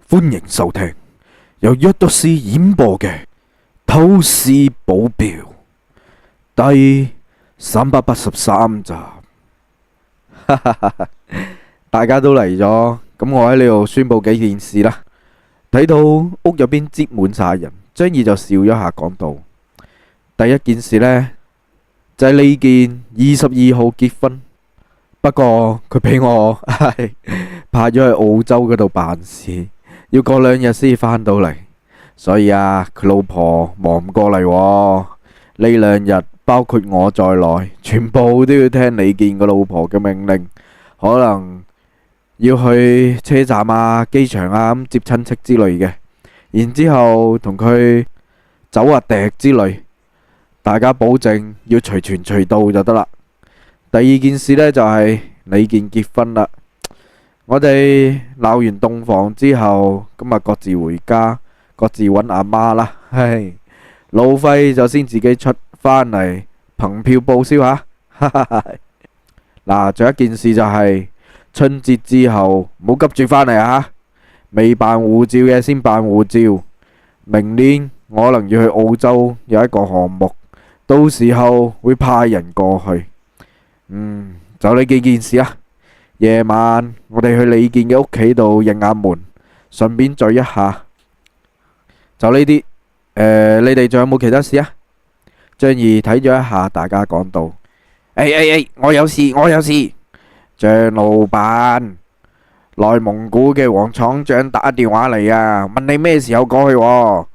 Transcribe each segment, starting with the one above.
歡迎收聽由約德斯演播嘅《偷師保鏢》第383集。大家都嚟咗，咁我喺呢度宣佈幾件事啦。睇到屋入邊擠滿晒人，張義就笑咗下，講到第一件事呢，就係呢件22號結婚，不過佢俾我派咗去澳洲嗰度辦事，要過2日先返到嚟，所以佢老婆忙唔過嚟喎。呢2日包括我在內，全部都要聽李健個老婆嘅命令，可能要去車站機場咁接親戚之類嘅，然之後同佢走趯之類，大家保證要隨傳隨到就得啦。第二件事呢，就係李健結婚啦。我哋鬧完洞房之後，今日各自回家，各自揾阿媽啦。路費就先自己出，返嚟憑票報銷下。嗱，仲有一件事就係春節之後唔好急住返嚟啊！未辦護照嘅先辦護照。明年我可能要去澳洲有一個項目，到時候會派人過去。就呢幾件事啊。夜晚我哋去李健嘅屋企度應下門，順便聚一下。就呢啲。你哋仲有冇其他事啊？張儀睇咗一下，大家講道：我有事，我有事。張老闆，內蒙古嘅黃廠長打電話嚟啊，問你咩時候過去喎。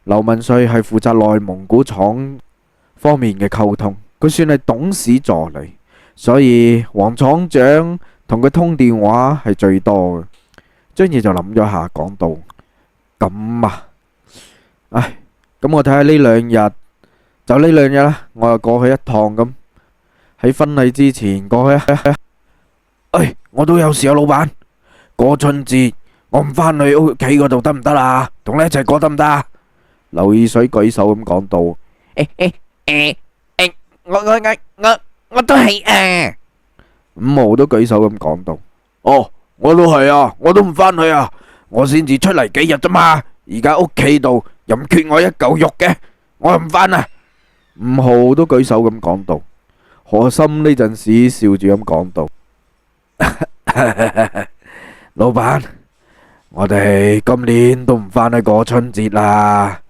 劉文瑞係負責內蒙古廠方面嘅溝通，佢算係董事助理，所以黃廠長同佢通電話係最多嘅。張儀就諗咗下，講道：咁啊，咁我睇下呢2日，就呢2日啦，我又過去一趟咁，喺婚禮之前過去啊。我都有事啊，老闆。過春節我唔返去屋企嗰度得唔得啊？同你一齊過得唔得啊？劉二水舉手咁講道：我都係啊。5毛都舉手咁講道：我都係啊，我都唔返去啊，我先至出嚟幾日咋嘛，而家屋企度又唔缺我一嚿肉嘅，我又唔返啊。5號都舉手咁講道。何心呢陣時笑住咁講道：老闆，我哋今年都唔返去過春節啦。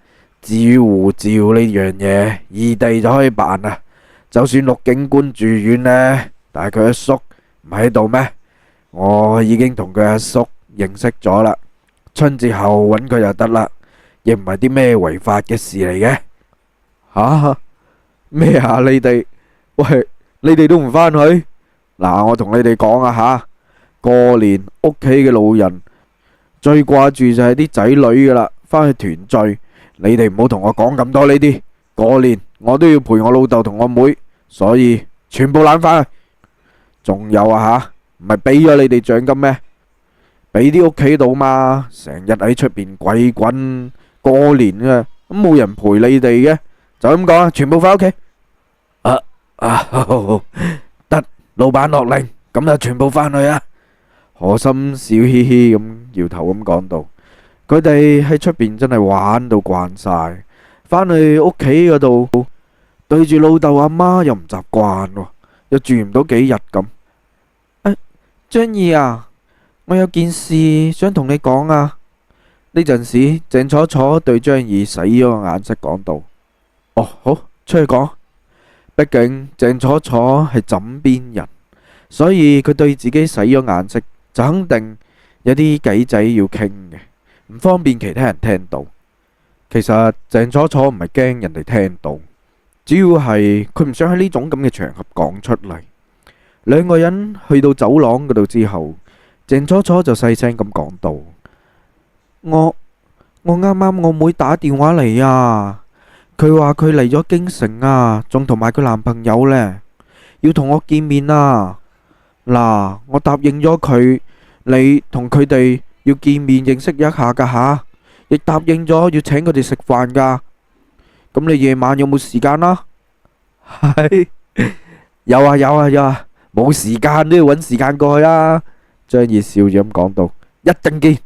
至於護照呢樣嘢，異地就可以辦啦。就算陸警官住院呢，但係佢阿叔唔喺度咩？我已經同佢阿叔認識咗啦，春節後揾佢就得啦，亦唔係啲咩違法嘅事嚟嘅。咩啊？你哋你哋都唔返去？嗱，我同你哋講啊過年屋企嘅老人最掛住就係啲仔女噶啦，返去團聚。你哋唔好同我講咁多呢啲。過年我都要陪我老豆同我妹，所以全部攬返去。仲有唔係俾咗你哋獎金咩？俾啲屋企度嘛，成日喺出邊鬼滾過年啊，咁冇人陪你哋嘅，就咁講啊，全部返屋企。得，老闆落令，咁就全部返去啊。何心笑嘻嘻咁搖頭咁講道：佢哋喺出邊真係玩到慣晒，返去屋企嗰度對住老豆阿媽又唔習慣，又住唔到幾日咁。張義啊，我有件事想同你講啊。呢陣時鄭楚楚對張義使咗個眼色講道：好，出去講。畢竟鄭楚楚係枕邊人，所以佢對自己使咗眼色，就肯定有啲計仔要傾嘅，唔方便其他人聽到。其實鄭楚楚唔係驚人哋聽到，主要係佢唔想喺呢種咁嘅場合講出嚟。2個人去到走廊嗰度之後，鄭楚楚就細聲咁講道：我啱啱我妹打電話嚟啊，佢話佢嚟咗京城啊，仲同埋佢男朋友呢，要同我見面啊。嗱，我答應咗佢，你同佢哋要見面認識一下噶亦答應咗要請佢哋食飯噶。咁你夜晚有冇時間啊？有啊，冇時間都要揾時間過去啊。張義笑住咁講道：一定見。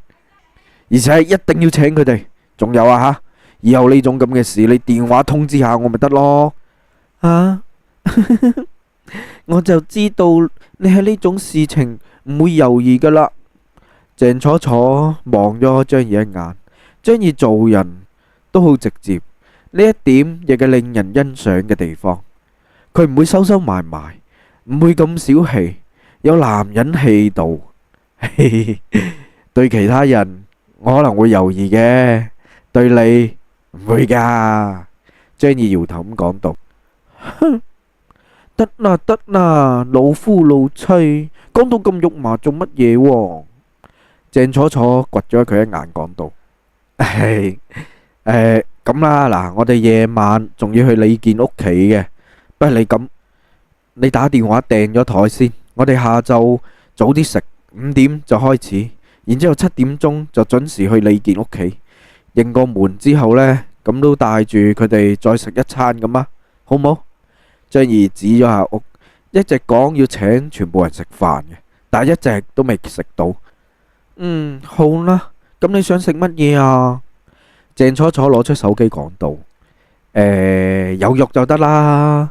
而且一定要請佢哋。仲有啊吓，以後呢種咁嘅事，你電話通知下我咪得咯。啊，我就知道你喺呢種事情唔會猶豫噶啦。鄭楚楚望咗張儀一眼，張儀做人都好直接，呢一點亦係令人欣賞嘅地方。佢唔會收收埋埋，唔會咁小氣，有男人氣度。對其他人我可能會猶豫嘅，對你唔會噶。張儀搖頭咁講道：哼，得啦得啦，老夫老妻，講到咁肉麻做乜嘢？鄭楚楚掘咗佢一眼，講道：咁啦，嗱，我哋夜晚仲要去李健屋企嘅，不如你咁，你打電話訂咗台先，我哋下晝早啲食，5點就開始，然之後7點鐘就準時去李健屋企，應個門之後呢，咁都帶住佢哋再食一餐咁啊，好唔好？張儀指咗下屋，一直講要請全部人食飯嘅，但係一直都未食到。好啦，咁你想食乜嘢啊？鄭楚楚攞出手機講道：有肉就得啦，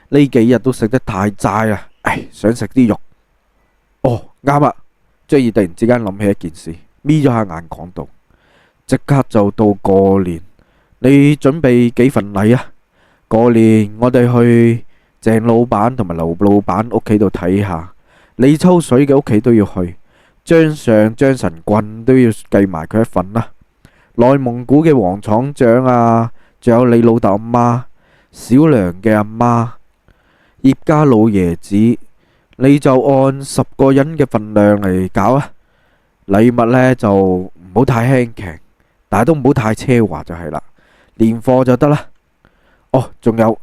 呢幾日都食得太齋啦，想食啲肉。哦，啱啦！張儀突然之間諗起一件事，眯咗下眼講道：即刻就到過年，你準備幾份禮啊？過年我哋去鄭老闆同埋劉老闆屋企度睇下，李秋水嘅屋企都要去，張相張神棍都要計埋佢一份啦。內蒙古嘅黃廠長啊，仲有你老豆阿媽、小娘嘅阿媽、葉家老爺子，你就按10個人嘅份量嚟搞啊。禮物呢就唔好太輕騎，但係都唔好太奢華就係啦，年貨就得啦。哦，仲有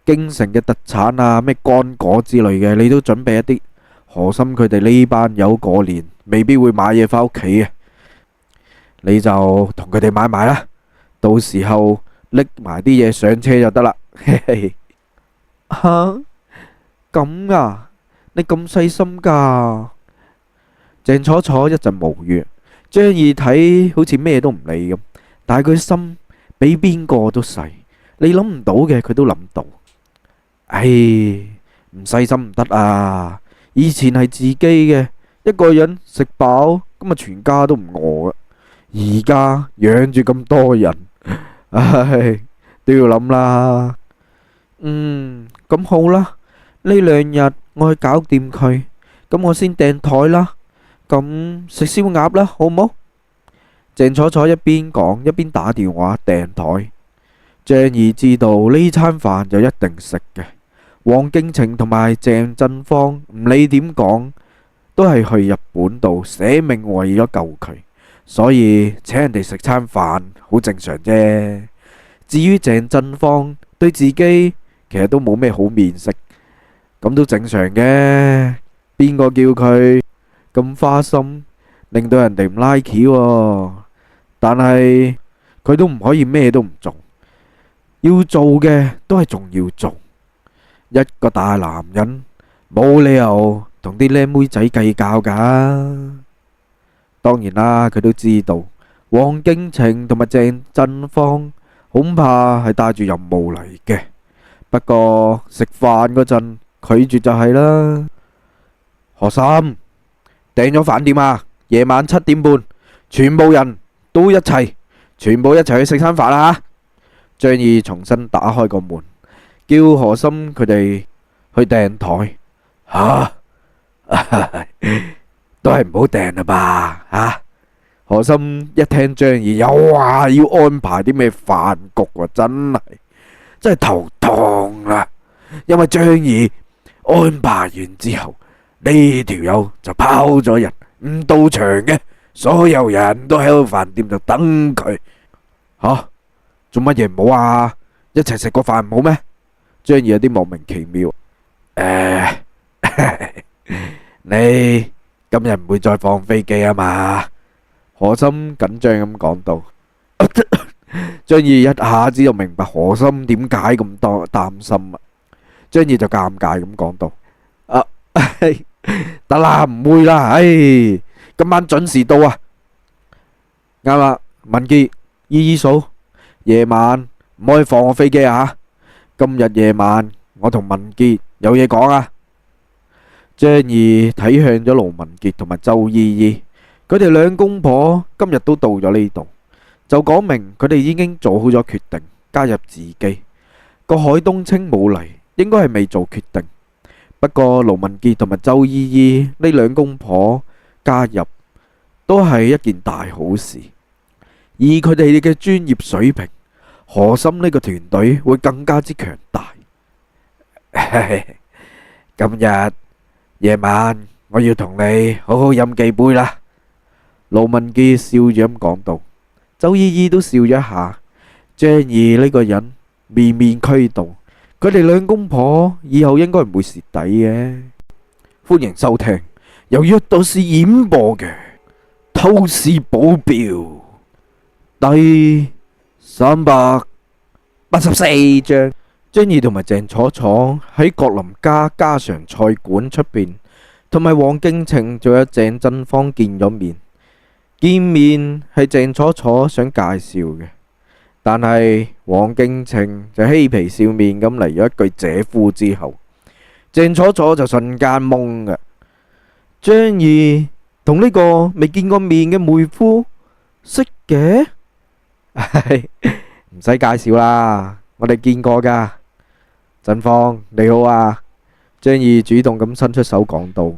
京城嘅特產啊，咩乾果之類嘅，你都準備一啲。何心佢哋呢班友過年未必會買嘢返屋企嘅，你就同佢哋買埋啦，到時候拎埋啲嘢上車就得啦。吓，咁啊，你咁細心噶？鄭楚楚一陣無語，張儀睇好似咩都唔理咁，但係佢心比邊個都細，你諗唔到嘅佢都諗到。唔細心唔得啊！以前係自己嘅一個人食飽，咁啊全家都唔餓啊。而家養住咁多人，都要諗啦。咁好啦，呢2日我去搞掂佢，咁我先訂台啦。咁食燒鴨啦，好唔好？鄭楚楚一邊講一邊打電話訂台。張儀知道呢餐飯就一定食嘅。黃敬晴同埋鄭振芳唔理點講，都係去日本度捨命為咗救佢，所以請人哋食餐飯好正常啫。至於鄭振芳對自己其實都冇咩好面色，咁都正常嘅。邊個叫佢咁花心，令到人哋唔 like 喎？但係佢都唔可以咩都唔做，要做嘅都係仲要做。一個大男人冇理由同啲靚妹仔計較噶。當然啦，佢都知道黃敬晴同埋鄭振芳恐怕係帶住任務嚟嘅，不過食飯嗰陣拒絕就係啦。何心訂咗飯店啊？夜晚7點半，全部人都一齊，全部一齊去食餐飯啦吓！張儀重新打開個門，叫何心佢哋去訂台。都係唔好訂啦吧吓！何心一聽張儀又話要安排啲咩飯局啊，真係頭痛啦。因為張儀安排完之後，呢條友就跑咗人，唔到場嘅，所有人都喺個飯店度等佢。做乜嘢唔好啊？一齊食個飯唔好咩？張儀有啲莫名其妙。你今日唔會再放飛機啊嘛？何心緊張咁講道。張儀一下子就明白何心點解咁多擔心啊。張儀就尷尬咁講道：得啦，唔會啦，今晚準時到啊。啱啦，文傑、姨姨嫂，夜晚唔可以放我飛機啊！今日夜晚我同文傑有嘢講啊！張儀睇向咗盧文傑同埋周姨姨，佢哋兩公婆今日都到咗呢度，就講明佢哋已經做好咗決定加入自己。個海東青冇嚟，應該係未做決定。不過盧文傑同埋周姨姨呢兩公婆加入都係一件大好事，以佢哋嘅專業水平，何心呢個團隊會更加之強大。今日夜晚我要同你好好飲幾杯啦。盧文傑笑住咁講道，周姨姨都笑咗一下。張儀呢個人面面俱到，佢哋兩公婆以後應該唔會蝕底嘅。歡迎收聽由約道士演播嘅《透視保鏢》第384章。張儀同埋鄭楚楚喺郭林家家常菜館出邊，同埋黃敬晴仲有鄭振芳見咗面。見面係鄭楚楚想介紹嘅，但係黃敬晴就嬉皮笑面咁嚟咗一句姐夫之後，鄭楚楚就瞬間懵嘅。張儀同呢個未見過面嘅妹夫識嘅？唔使介紹啦，我哋見過噶。振芳你好啊，張儀主動咁伸出手講道。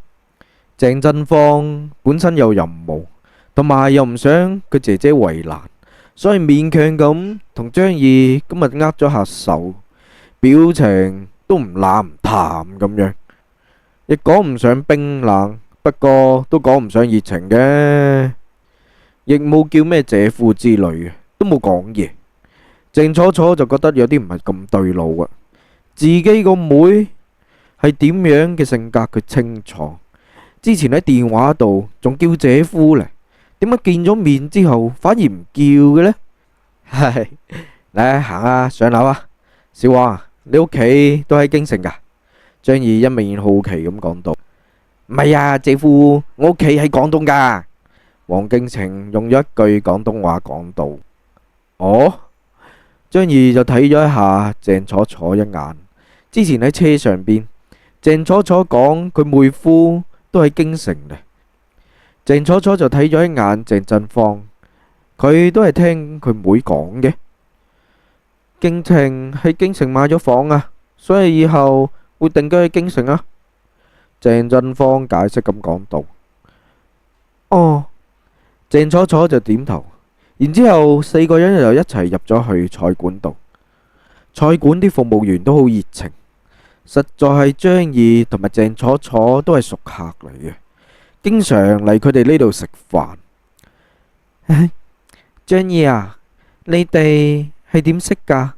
鄭振芳本身有任務，同埋又唔想佢姐姐為難，所以勉強咁同張儀今日握咗下手，表情都唔冷唔淡咁樣，亦講唔上冰冷，不過都講唔上熱情嘅，亦冇叫咩姐夫之類嘅，都冇講嘢。鄭楚楚就覺得有啲唔係咁對路啊，自己個妹係點樣嘅性格佢清楚，之前喺電話度仲叫姐夫呢，點解見咗面之後反而唔叫嘅呢？係，嚟行啊，上樓啊。小王啊，你屋企都喺京城噶？張儀一面好奇咁講道。唔係啊，姐夫，我屋企喺廣東噶。黃敬晴用咗一句廣東話講道。哦，張儀就睇咗一下鄭楚楚一眼。之前喺車上邊，鄭楚楚講佢妹夫都喺京城呢。鄭楚楚就睇咗一眼鄭振芳，佢都係聽佢妹講嘅。敬晴喺京城買咗房啊，所以以後會定居喺京城啊。鄭振芳解釋咁講道。哦，鄭楚楚就點頭，然之後四個人就一齊入咗去菜館度。菜館啲服務員都好熱情，實在係張儀同埋鄭楚楚都係熟客嚟嘅，經常嚟佢哋呢度食飯。張儀啊，你哋係點識噶？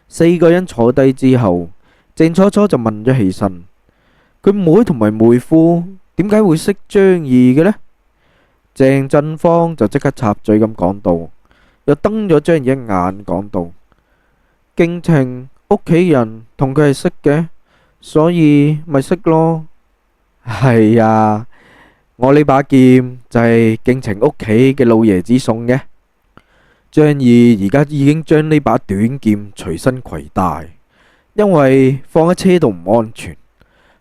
四個人坐低之後，鄭楚楚就問咗起身，佢妹同埋妹夫點解會識張儀嘅呢？鄭振芳就即刻插嘴咁講道，又瞪咗張儀一眼講道。敬晴屋企人同佢係識嘅，所以咪識咯。係啊，我呢把劍就係敬晴屋企嘅老爺子送嘅。張儀而家已經將呢把短劍隨身攜帶，因為放喺車度唔安全，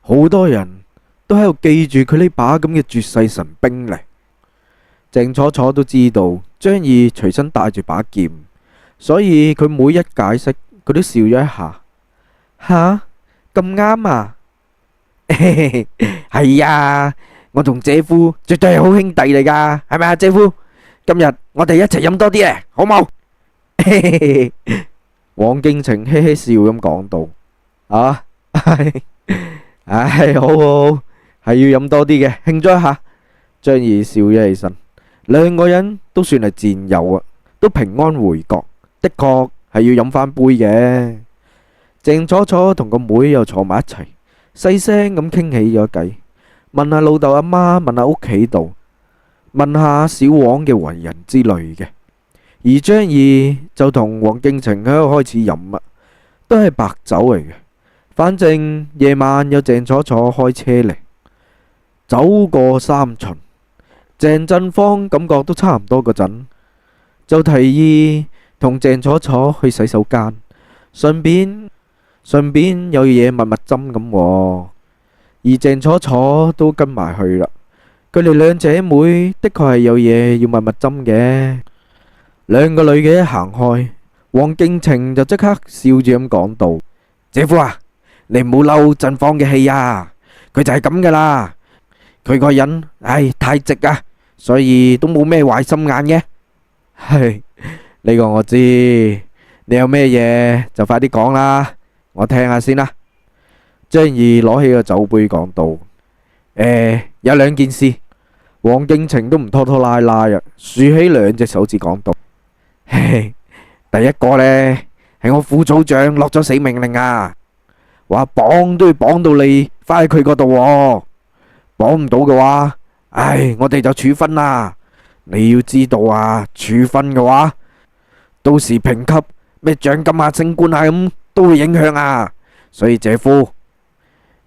好多人都喺度記住佢呢把咁嘅絕世神兵嚟。鄭楚楚都知道張儀隨身帶住把劍，所以佢每一解釋，佢都笑咗一下。吓，咁啱啊！係啊，我同姐夫絕對係好兄弟嚟噶，係咪啊，姐夫？今日我哋一齊飲多啲咧，好冇？黃敬晴嘻嘻笑咁講道。啊，唉，好好，係要飲多啲嘅，慶祝一下。張儀笑咗起身，兩個人都算係戰友啊，都平安回國，的確係要飲翻杯嘅。鄭楚楚同個妹又坐埋一齊，細聲咁傾起咗偈，問下老豆阿媽，問下屋企度，問下小王嘅為人之類嘅。而張儀就同黃敬晴喺度開始飲啦，都係白酒嚟嘅。反正夜晚有鄭楚楚開車嚟，走過三巡，鄭振芳感覺都差唔多嗰陣，就提議同鄭楚楚去洗手間，順便有嘢蜜蜜針咁喎。而鄭楚楚都跟埋去啦。佢哋兩姐妹的確係有嘢要蜜蜜針嘅。兩個女嘅一行開，黃敬晴就即刻笑住咁講道：姐夫啊，你唔好嬲陣放嘅氣啊，佢就係咁噶啦。佢個人太直啊，所以都冇咩壞心眼嘅。係呢個我知，你有咩嘢就快啲講啦，我聽下先啦。張儀攞起個酒杯講道：有兩件事。黃敬晴都唔拖拖拉拉啊，豎起兩隻手指講道：第一個呢，係我副組長落咗死命令啊，話綁都要綁到你返去佢嗰度喎，綁唔到嘅話，我哋就處分啦。你要知道啊，處分嘅話，到時評級咩獎金啊、升官啊咁都會影響啊。所以姐夫，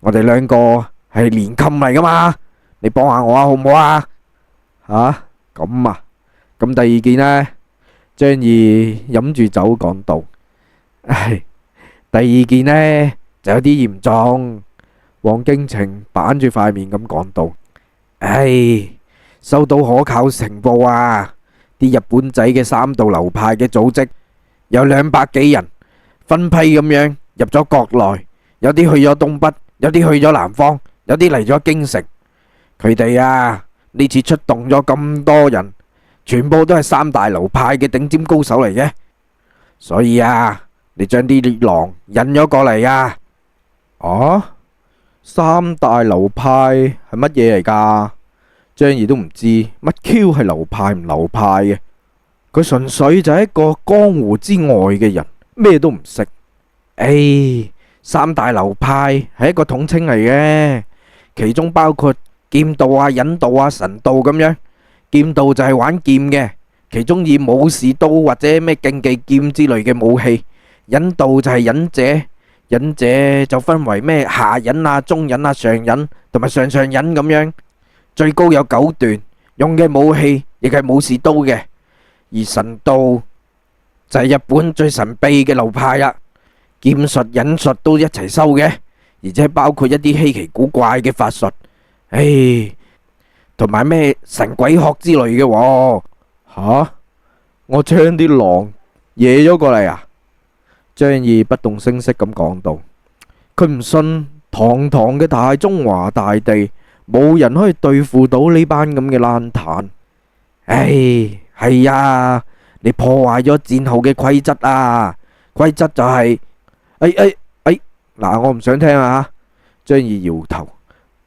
我哋兩個係連襟嚟噶嘛，你幫下我啊，好唔好啊？吓，咁啊，咁第二件呢？張儀飲住酒講道：第二件呢就有啲嚴重。黃敬晴板住塊面咁講道：收到可靠情報啊，啲日本仔嘅三道流派嘅組織有200幾人，分批咁樣入咗國內，有啲去咗東北，有啲去咗南方，有啲嚟咗京城。佢哋啊，呢次出動咗咁多人，全部都係三大流派嘅頂尖高手嚟嘅。所以啊，你將啲烈狼引咗過嚟啊。三大流派係乜嘢嚟噶？張儀都唔知乜 Q 係流派唔流派嘅，佢純粹就係一個江湖之外嘅人，咩都唔識。三大流派係一個統稱嚟嘅，其中包括劍道啊、忍道啊、神道咁樣。劍道就係玩劍嘅，其中以武士刀或者咩競技劍之類嘅武器。忍道就係忍者，忍者就分為咩下忍啊、中忍啊、上忍同埋上上忍咁樣。最高有9段，用嘅武器亦係武士刀嘅。而神道就係日本最神秘嘅流派啦，劍術、忍術都一齊修嘅，而且包括一啲稀奇古怪嘅法術，同埋咩神鬼學之類嘅喎。我將啲狼惹咗過嚟啊！張儀不動聲色咁講道，佢唔信堂堂嘅大中華大地冇人可以對付到呢班咁嘅爛攤。係啊，你破壞咗戰後嘅規則啊！規則就係嗱，我唔想聽啊！張儀搖頭，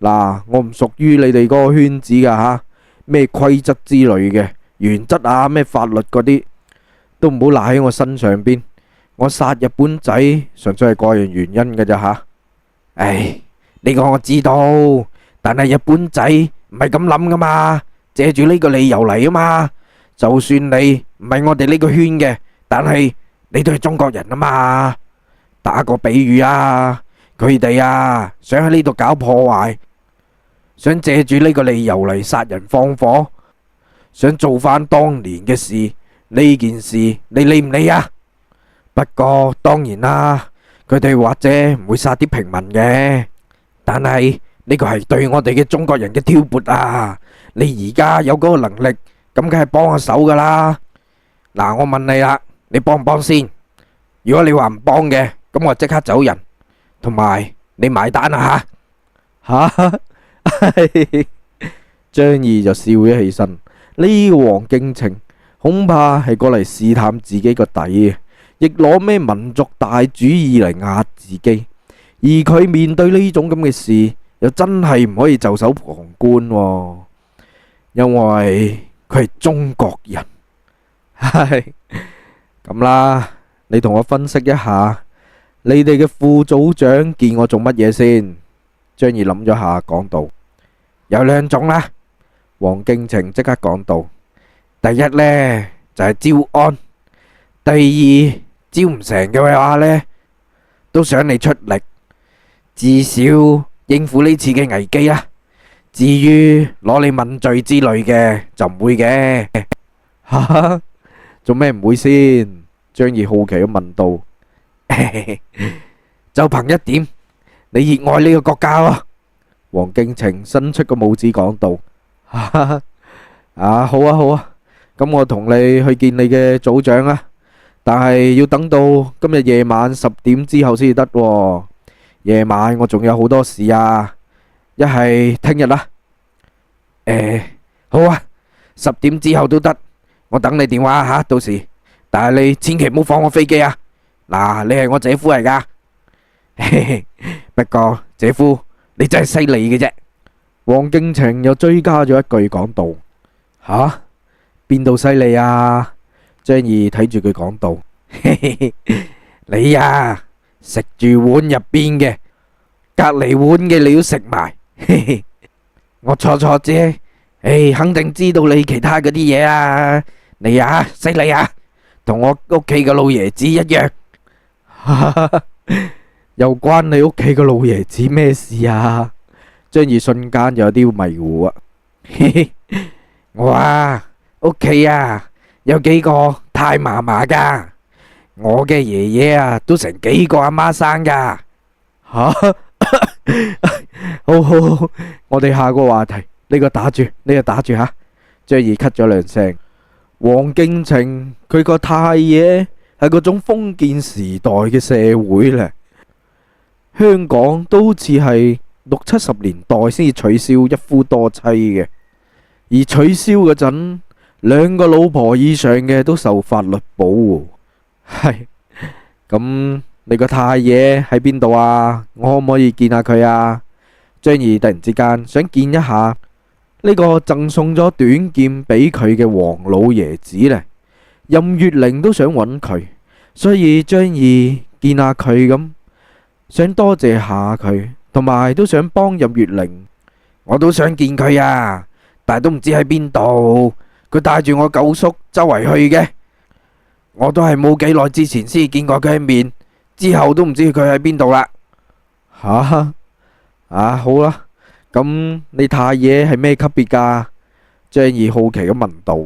嗱，我唔屬於你哋嗰個圈子噶吓，咩規則之類嘅原則啊，咩法律嗰啲都唔好賴喺我身上邊。我殺日本仔純粹係個人原因噶咋吓。呢個我知道，但係日本仔唔係咁諗噶嘛，借住呢個理由嚟啊嘛。就算你唔係我哋呢個圈嘅，但係你都係中國人啊嘛。打個比喻啊，佢哋啊想喺呢度搞破壞，想借住呢個理由嚟殺人放火，想做翻當年嘅事。呢件事你理唔理啊？不過當然啦，佢哋或者唔會殺啲平民嘅，但係呢個係對我哋嘅中國人嘅挑撥啊！你而家有嗰個能力，咁梗係幫下手噶啦。嗱，我問你啦，你幫唔幫先？如果你話唔幫嘅，咁我即刻走人，同埋你埋單啊吓！張儀就笑咗起身。呢個黃敬晴恐怕係過嚟試探自己個底嘅，亦攞咩民族大主義嚟壓自己。而佢面對呢種咁嘅事，又真係唔可以袖手旁觀喎，因為佢係中國人。咁啦，你同我分析一下，你哋嘅副組長見我做乜嘢先？張儀諗咗下，講道：有2種啦。黃敬晴即刻講道：第一呢，就係招安，第二招唔成嘅話呢，都想你出力，至少應付呢次嘅危機啦。至於攞你問罪之類嘅就唔會嘅。做咩唔會先？張儀好奇咁問道。就憑一點，你熱愛呢個國家啊？黃敬晴伸出個拇指講道。好啊好啊，咁我同你去見你嘅組長啊，但係要等到今日夜晚10點之後先至得喎。夜晚我仲有好多事啊，一係聽日啦。好啊，10點之後都得，我等你電話吓，到時。但係你千祈唔好放我飛機啊！嗱，你係我姐夫嚟噶。不過姐夫你真係犀利嘅啫。黃敬晴又追加咗一句講道。吓？邊度犀利啊？張儀睇住佢講道。你呀，食住碗入邊嘅，隔籬碗嘅你都食埋。我錯啫，肯定知道你其他嗰啲嘢啊。你呀，犀利啊，同我屋企嘅老爺子一樣。又關你屋企嘅老爺子咩事啊？張儀瞬間有啲迷糊啊。我啊，屋企啊有幾個太嫲嫲噶，我嘅爺爺啊都成幾個阿媽生噶。吓？好好好，我哋下個話題，呢個打住吓。張儀咳咗2聲。黃敬晴佢個太爺係嗰種封建時代嘅社會咧，香港都好似係60、70年代先至取消一夫多妻嘅，而取消嗰陣2個老婆以上嘅都受法律保護。係咁，你個太爺喺邊度啊？我可唔可以見下佢啊？張儀突然之間想見一下呢個贈送咗短劍俾佢嘅黃老爺子呢。任月玲都想揾佢，所以張儀見下佢咁，想多謝下佢，同埋都想幫任月玲。我都想見佢啊，但係都唔知喺邊度。佢帶住我九叔周圍去嘅，我都係冇幾耐之前先見過佢一面，之後都唔知佢喺邊度啦。吓？好啦，咁你太爺係咩級別噶？張儀好奇咁問道。